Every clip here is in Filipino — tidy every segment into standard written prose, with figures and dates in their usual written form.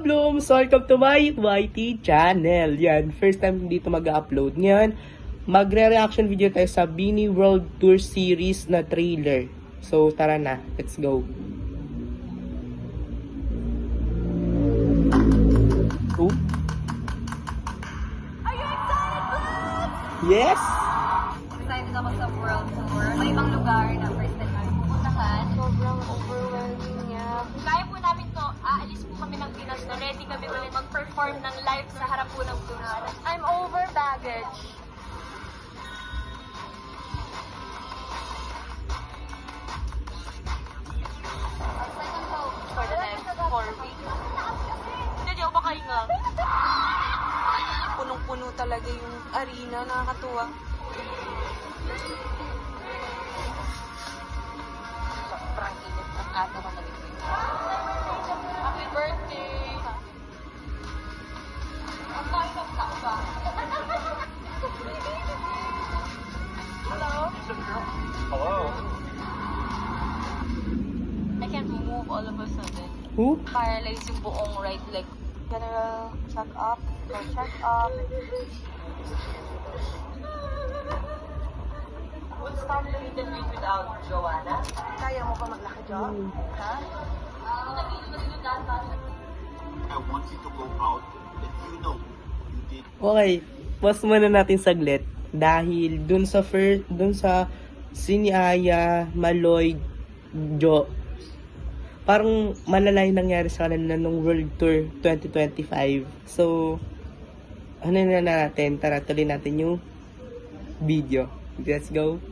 Blooms! Welcome to my YT channel. Yan, first time dito mag-upload. Ngayon, magre-reaction video tayo sa Beanie World Tour Series na trailer. So, tara na. Let's go. Oh. Are you excited, Blooms? Yes! Excited ako sa World Tour. May ibang lugar na first time namin pupuntahan. Sobrang overwhelming niya. Kaya po namin to, aalis po kami ng Pinas na ready kami ulit mag-perform ng live sa harap po ng Pinas. I'm over baggage. For the next 4 weeks. Hindi ako makahinga. Punong-puno talaga yung arena, nakakatuwa. Sobrang init ng ato ka nalipin. Happy birthday! Ang kasap na ba? Hello? Hello. I can't move all of a sudden. Who? Paralyze yung buong right leg. General check-up. Or check-up. We'll start the meet and greet without Joanna. Kaya mo pa maglaki, Jo? Ha? I want you to go out and you know you did. Okay, pause muna natin saglit. Dahil dun sa si Aya, Maloy, Jo, parang malalay nangyari sa kanila nung World Tour 2025. So, ano na natin? Tara, tuloy natin yung video. Let's go.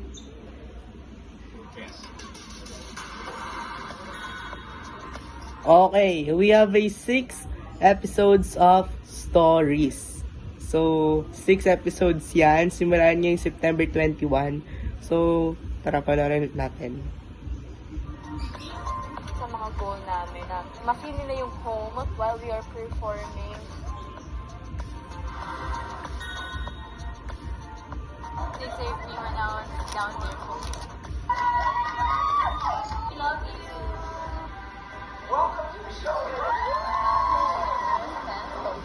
Okay, we have a 6 episodes of stories. So, 6 episodes yan. Simulan niya yung September 21. So, tara panoorin natin. Sa mga goal namin na ma-feel nila yung home while we are performing. They saved me when I was down there. I love you. Welcome to the show.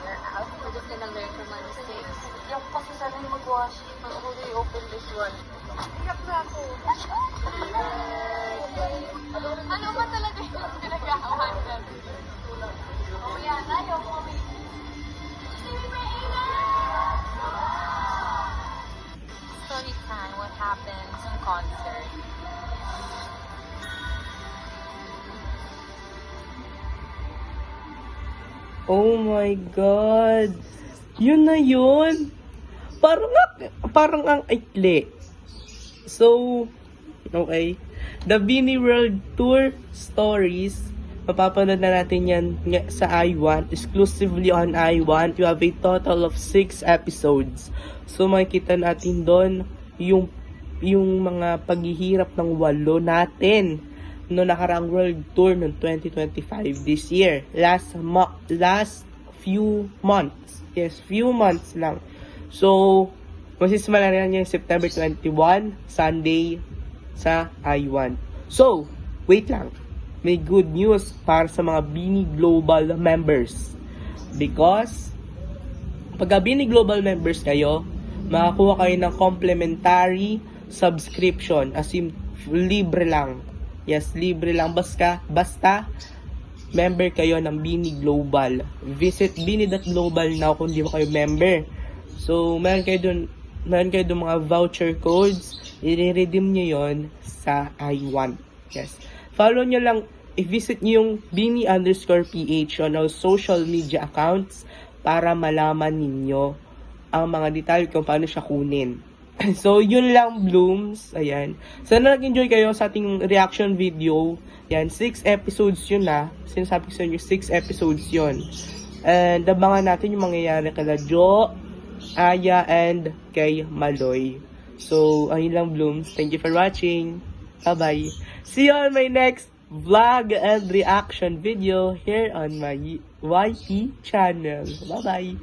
We're out. We're just gonna learn from our mistakes. Hindi ako kasi sana yung mag-wash. Mag-ako open this one. Iyak na ako. Ano ba talaga yung pinag-ahawan namin? Oh yan, ayaw ko kami. Story time, what happens in concert. Oh my God! Yun na yun! Parang ang ikli. So, okay. The Beanie World Tour Stories. Mapapanood na natin yan sa iWant. Exclusively on iWant. You have a total of 6 episodes. So, makikita natin doon yung mga paghihirap ng walo natin no nakaraang World Tour noong 2025 this year. Last few months. Yes, few months lang. So, masisimula na yung September 21, Sunday, sa iWant. So, wait lang. May good news para sa mga Beanie Global members. Because, pagka Beanie Global members kayo, makakuha kayo ng complimentary subscription. As in, libre lang. Yes, libre lang. Basta member kayo ng Beanie Global. Visit beanie.global now kung di ba kayo member. So, meron kayo dun mga voucher codes. I-redeem nyo yon sa iWant. Yes. Follow nyo lang, i-visit nyo yung Beanie_PH on all social media accounts para malaman ninyo ang mga detalye kung paano siya kunin. So, yun lang, Blooms. Ayan. Sana nag-enjoy kayo sa ating reaction video. Yan, 6 episodes yun na. Sinasabi ko sa inyo, 6 episodes yun. And, abangan natin yung mangyayari kala Jo, Aya, and kay Maloy. So, ayun lang, Blooms. Thank you for watching. Bye-bye. See you on my next vlog and reaction video here on my YT channel. Bye-bye.